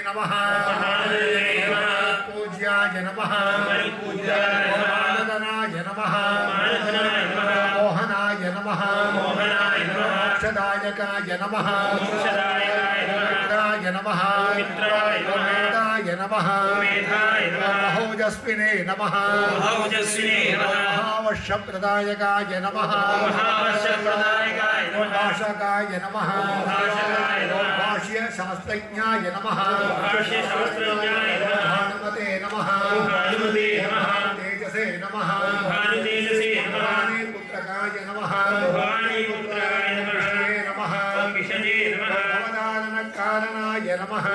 नमः पूज्याय नमः मानधनाय नमः मोहनाय नमः मोक्षदायकाय नमः मित्राय नमः वेदाय नमः महोजस्विने नमः महावश्यप्रदायकाय नमः भाषकाय नमः भाष्य शास्त्रज्ञाय नमः भानुमते नमः तेजसे नमः पुत्रकाय नमः विष्णवे नमः भवदानकारणाय नमः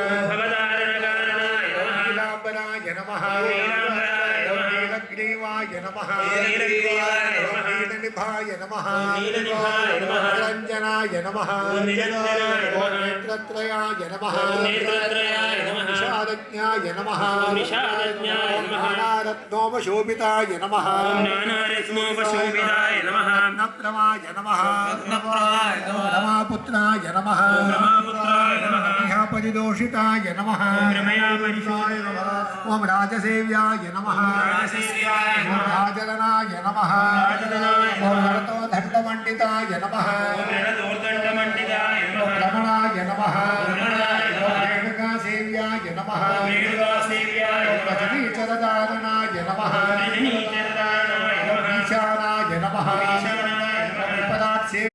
नीलाम्बराय नमः नीलग्रीवाय नमः नीलनिभाय नमः निरञ्जनाय नमः नेत्रत्रयाय नमः निषादज्ञाय नमः नानारत्नोपशोभिताय नमः रत्नप्रवाय नमः रमापुत्राय नमः परिदोषिताय नमः ओम राजसेव्याय नमः राजदनाय नमः ओम रणतोदण्डमण्डिताय नमः रमणाय नमः